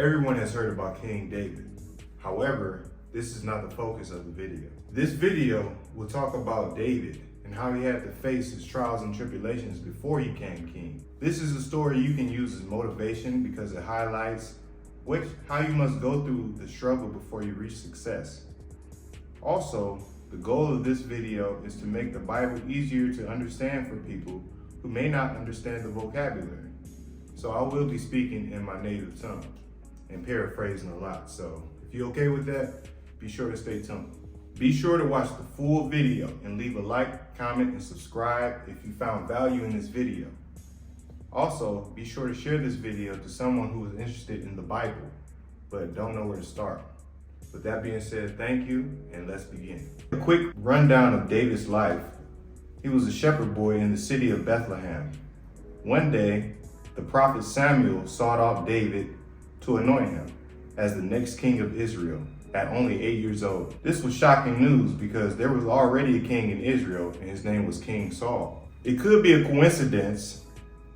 Everyone has heard about King David. However, this is not the focus of the video. This video will talk about David and how he had to face his trials and tribulations before he became king. This is a story you can use as motivation because it highlights how you must go through the struggle before you reach success. Also, the goal of this video is to make the Bible easier to understand for people who may not understand the vocabulary. So I will be speaking in my native tongue and paraphrasing a lot. So if you're okay with that, be sure to stay tuned. Be sure to watch the full video and leave a like, comment, and subscribe if you found value in this video. Also, be sure to share this video to someone who is interested in the Bible, but don't know where to start. With that being said, thank you, and let's begin. A quick rundown of David's life. He was a shepherd boy in the city of Bethlehem. One day, the prophet Samuel sought out David to anoint him as the next king of Israel at only 8 years old. This was shocking news because there was already a king in Israel and his name was King Saul. It could be a coincidence,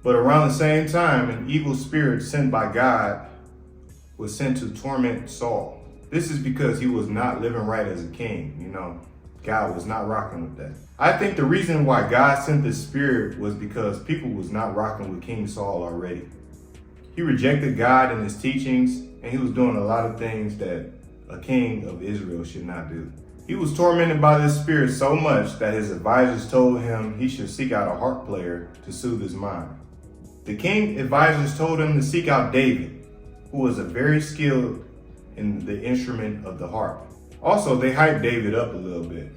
but around the same time, an evil spirit sent by God was sent to torment Saul. This is because he was not living right as a king, God was not rocking with that. I think the reason why God sent this spirit was because people was not rocking with King Saul already. He rejected God and his teachings, and he was doing a lot of things that a king of Israel should not do. He was tormented by this spirit so much that his advisors told him he should seek out a harp player to soothe his mind. The king advisors told him to seek out David, who was a very skilled in the instrument of the harp. Also, they hyped David up a little bit.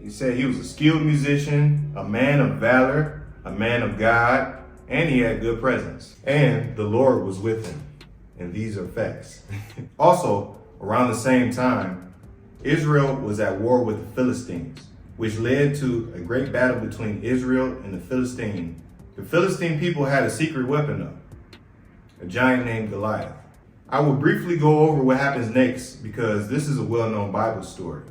He said he was a skilled musician, a man of valor, a man of God, and he had good presence. And the Lord was with him. And these are facts. Also, around the same time, Israel was at war with the Philistines, which led to a great battle between Israel and the Philistines. The Philistine people had a secret weapon though, a giant named Goliath. I will briefly go over what happens next because this is a well-known Bible story.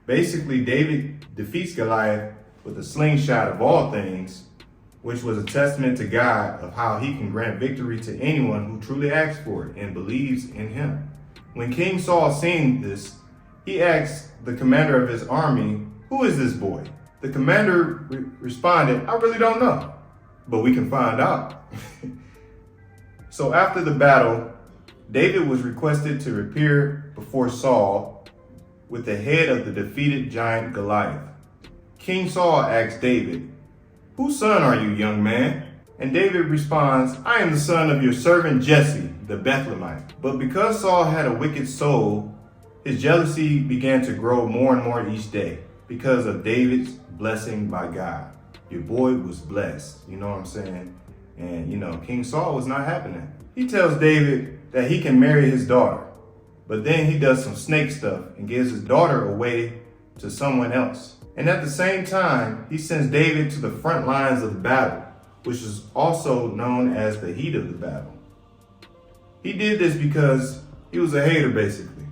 Basically, David defeats Goliath with a slingshot of all things, which was a testament to God of how he can grant victory to anyone who truly asks for it and believes in him. When King Saul seen this, he asked the commander of his army, "Who is this boy?" The commander responded, "I really don't know, but we can find out." So after the battle, David was requested to appear before Saul with the head of the defeated giant Goliath. King Saul asked David, "Whose son are you, young man?" And David responds, "I am the son of your servant Jesse, the Bethlehemite." But because Saul had a wicked soul, his jealousy began to grow more and more each day because of David's blessing by God. Your boy was blessed, you know what I'm saying? And King Saul was not having that. He tells David that he can marry his daughter, but then he does some snake stuff and gives his daughter away to someone else. And at the same time, he sends David to the front lines of the battle, which is also known as the heat of the battle. He did this because he was a hater, basically.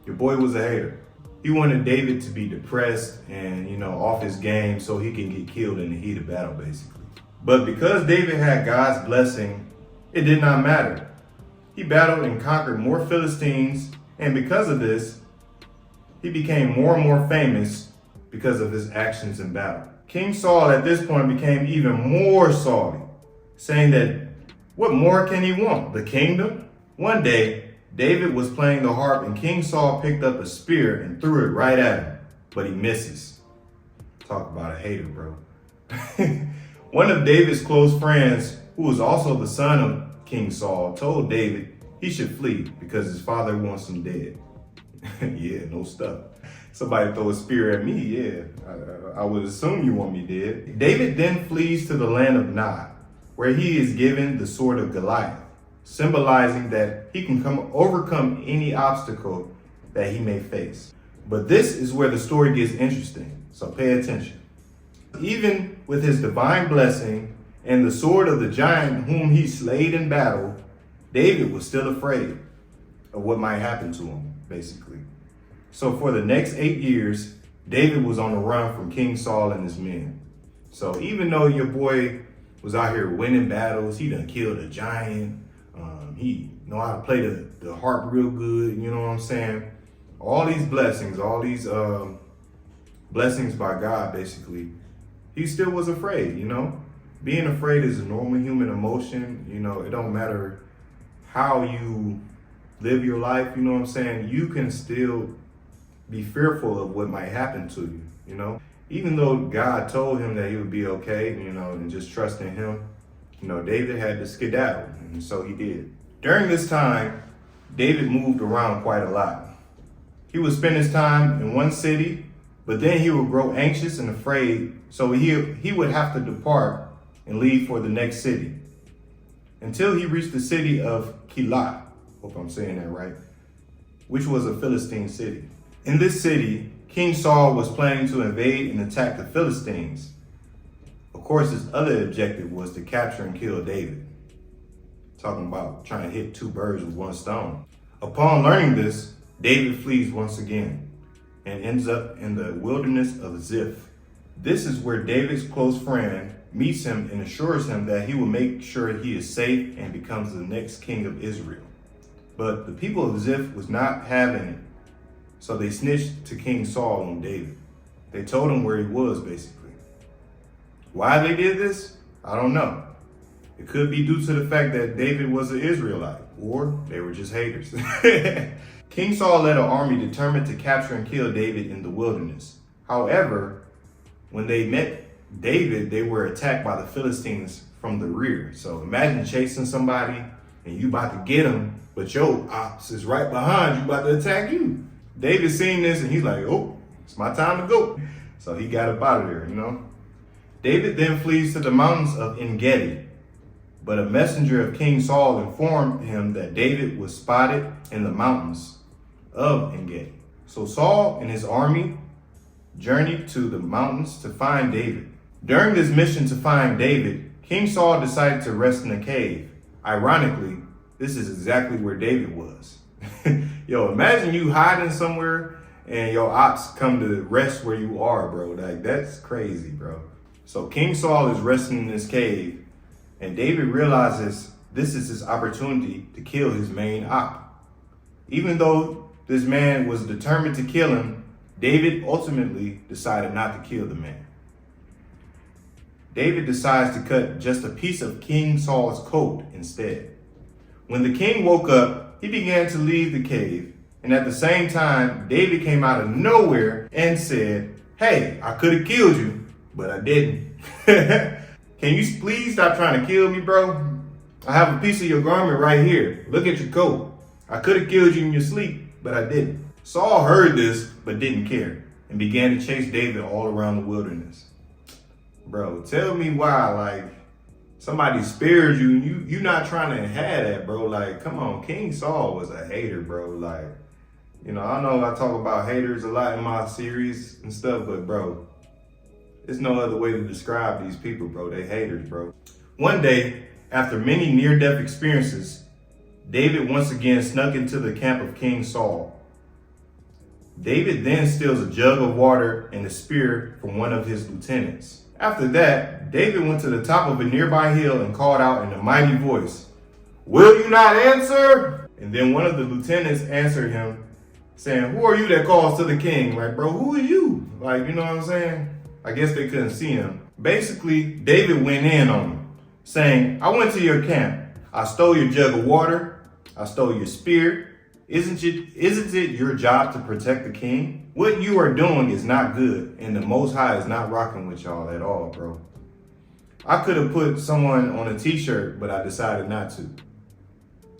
Your boy was a hater. He wanted David to be depressed and, off his game so he can get killed in the heat of battle, basically. But because David had God's blessing, it did not matter. He battled and conquered more Philistines, and because of this, he became more and more famous because of his actions in battle. King Saul at this point became even more salty, saying that what more can he want? The kingdom? One day, David was playing the harp and King Saul picked up a spear and threw it right at him, but he misses. Talk about a hater, bro. One of David's close friends, who was also the son of King Saul, told David he should flee because his father wants him dead. Yeah, no stuff. Somebody throw a spear at me, yeah. I would assume you want me dead. David then flees to the land of Nod, where he is given the sword of Goliath, symbolizing that he can overcome any obstacle that he may face. But this is where the story gets interesting, so pay attention. Even with his divine blessing and the sword of the giant whom he slayed in battle, David was still afraid of what might happen to him, basically. So for the next 8 years, David was on the run from King Saul and his men. So even though your boy was out here winning battles, he done killed a giant, He know how to play the harp real good. You know what I'm saying? All these blessings, all these blessings by God, basically. He still was afraid, you know? Being afraid is a normal human emotion. You know, it don't matter how you live your life, you know what I'm saying? You can still be fearful of what might happen to you, you know? Even though God told him that he would be okay, you know, and just trust in him, you know, David had to skedaddle, and so he did. During this time, David moved around quite a lot. He would spend his time in one city, but then he would grow anxious and afraid, so he would have to depart and leave for the next city until he reached the city of Keilah, hope I'm saying that right, which was a Philistine city. In this city, King Saul was planning to invade and attack the Philistines. Of course, his other objective was to capture and kill David. Talking about trying to hit two birds with one stone. Upon learning this, David flees once again and ends up in the wilderness of Ziph. This is where David's close friend meets him and assures him that he will make sure he is safe and becomes the next king of Israel. But the people of Ziph was not having it, so they snitched to King Saul on David. They told him where he was, basically. Why they did this? I don't know. It could be due to the fact that David was an Israelite, or they were just haters. King Saul led an army determined to capture and kill David in the wilderness. However, when they met David, they were attacked by the Philistines from the rear. So imagine chasing somebody and you about to get them, but your Opps is right behind you about to attack you. David seen this and he's like, oh, it's my time to go. So he got up out of there, you know. David then flees to the mountains of En-Gedi, but a messenger of King Saul informed him that David was spotted in the mountains of En-Gedi. So Saul and his army journeyed to the mountains to find David. During this mission to find David, King Saul decided to rest in a cave. Ironically, this is exactly where David was. Yo, imagine you hiding somewhere and your Opps come to rest where you are, bro. Like, that's crazy, bro. So King Saul is resting in this cave, and David realizes this is his opportunity to kill his main Opp. Even though this man was determined to kill him, David ultimately decided not to kill the man. David decides to cut just a piece of King Saul's coat instead. When the king woke up, he began to leave the cave, and at the same time, David came out of nowhere and said, hey, I could have killed you, but I didn't. Can you please stop trying to kill me, bro? I have a piece of your garment right here. Look at your coat. I could have killed you in your sleep, but I didn't. Saul heard this, but didn't care, and began to chase David all around the wilderness. Bro, tell me why, like, somebody spared you, and you not trying to have that, bro. Like, come on, King Saul was a hater, bro. Like, you know, I know I talk about haters a lot in my series and stuff, but bro, there's no other way to describe these people, bro. They haters, bro. One day, after many near-death experiences, David once again snuck into the camp of King Saul. David then steals a jug of water and a spear from one of his lieutenants. After that, David went to the top of a nearby hill and called out in a mighty voice, will you not answer? And then one of the lieutenants answered him, saying, who are you that calls to the king? Like, bro, who are you? Like, you know what I'm saying? I guess they couldn't see him. Basically, David went in on him, saying, I went to your camp. I stole your jug of water. I stole your spear. Isn't it your job to protect the king? What you are doing is not good, and the Most High is not rocking with y'all at all, bro. I could have put someone on a t-shirt, but I decided not to.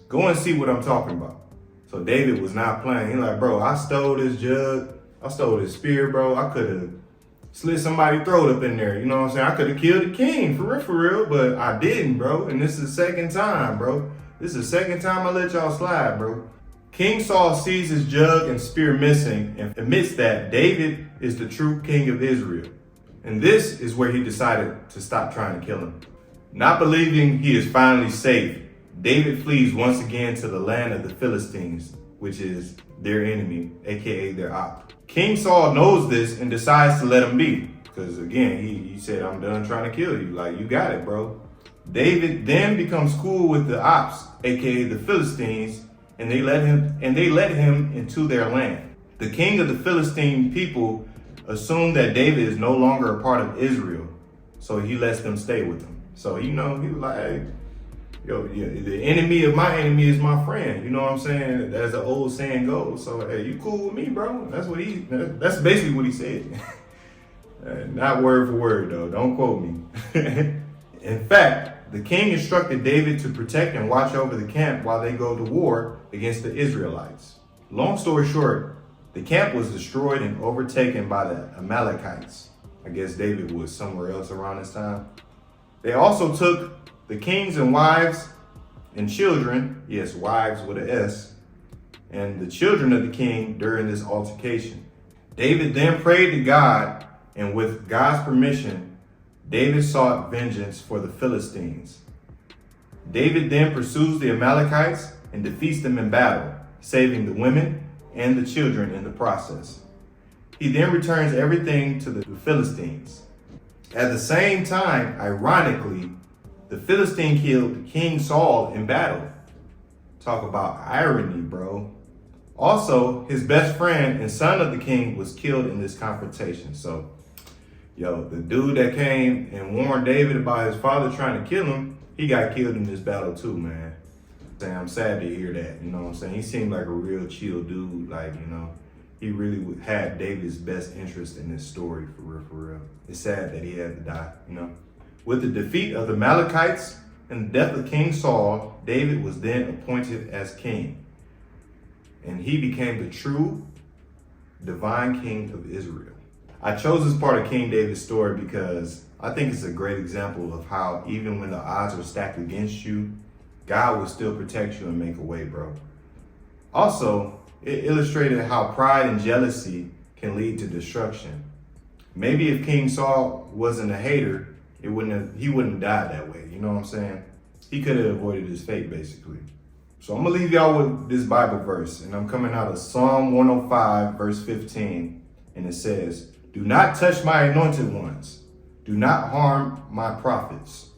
Go and see what I'm talking about. So David was not playing. He's like, bro, I stole this jug. I stole this spear, bro. I could have slit somebody's throat up in there. You know what I'm saying? I could have killed the king, for real, but I didn't, bro. And this is the second time, bro. This is the second time I let y'all slide, bro. King Saul sees his jug and spear missing and admits that David is the true king of Israel. And this is where he decided to stop trying to kill him. Not believing he is finally safe, David flees once again to the land of the Philistines, which is their enemy, aka their Opp. King Saul knows this and decides to let him be. Because again, he said, I'm done trying to kill you. Like, you got it, bro. David then becomes cool with the Opps, aka the Philistines, and they let him into their land. The king of the Philistine people assumed that David is no longer a part of Israel, so he lets them stay with him. So he was like, hey, yo, yeah, the enemy of my enemy is my friend. You know what I'm saying? As the old saying goes. So hey, you cool with me, bro? That's basically what he said. Not word for word though. Don't quote me. In fact, the king instructed David to protect and watch over the camp while they go to war against the Israelites. Long story short, the camp was destroyed and overtaken by the Amalekites. I guess David was somewhere else around this time. They also took the kings and wives and children, yes, wives with an S, and the children of the king during this altercation. David then prayed to God, and with God's permission, David sought vengeance for the Philistines. David then pursues the Amalekites and defeats them in battle, saving the women and the children in the process. He then returns everything to the Philistines. At the same time, ironically, the Philistine killed King Saul in battle. Talk about irony, bro. Also, his best friend and son of the king was killed in this confrontation. So, the dude that came and warned David about his father trying to kill him, he got killed in this battle too, man. I'm sad to hear that, you know what I'm saying? He seemed like a real chill dude, he really had David's best interest in this story, for real. It's sad that he had to die, With the defeat of the Amalekites and the death of King Saul, David was then appointed as king. And he became the true divine king of Israel. I chose this part of King David's story because I think it's a great example of how even when the odds are stacked against you, God will still protect you and make a way, bro. Also, it illustrated how pride and jealousy can lead to destruction. Maybe if King Saul wasn't a hater, he wouldn't have died that way. You know what I'm saying? He could have avoided his fate, basically. So I'm gonna leave y'all with this Bible verse, and I'm coming out of Psalm 105, verse 15, and it says, "Do not touch my anointed ones. Do not harm my prophets."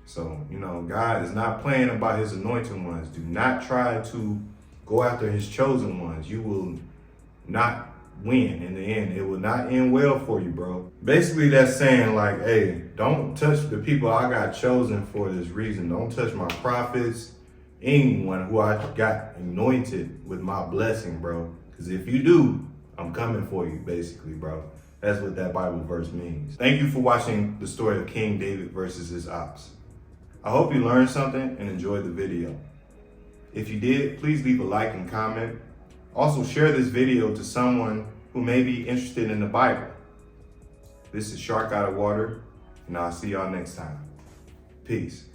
So, God is not playing about his anointed ones. Do not try to go after his chosen ones. You will not win in the end. It will not end well for you, bro. Basically, that's saying hey, don't touch the people I got chosen for this reason. Don't touch my prophets, anyone who I got anointed with my blessing, bro. Because if you do, I'm coming for you, basically, bro. That's what that Bible verse means. Thank you for watching the story of King David versus his Opps. I hope you learned something and enjoyed the video. If you did, please leave a like and comment. Also, share this video to someone who may be interested in the Bible. This is Shark Out of Water, and I'll see y'all next time. Peace.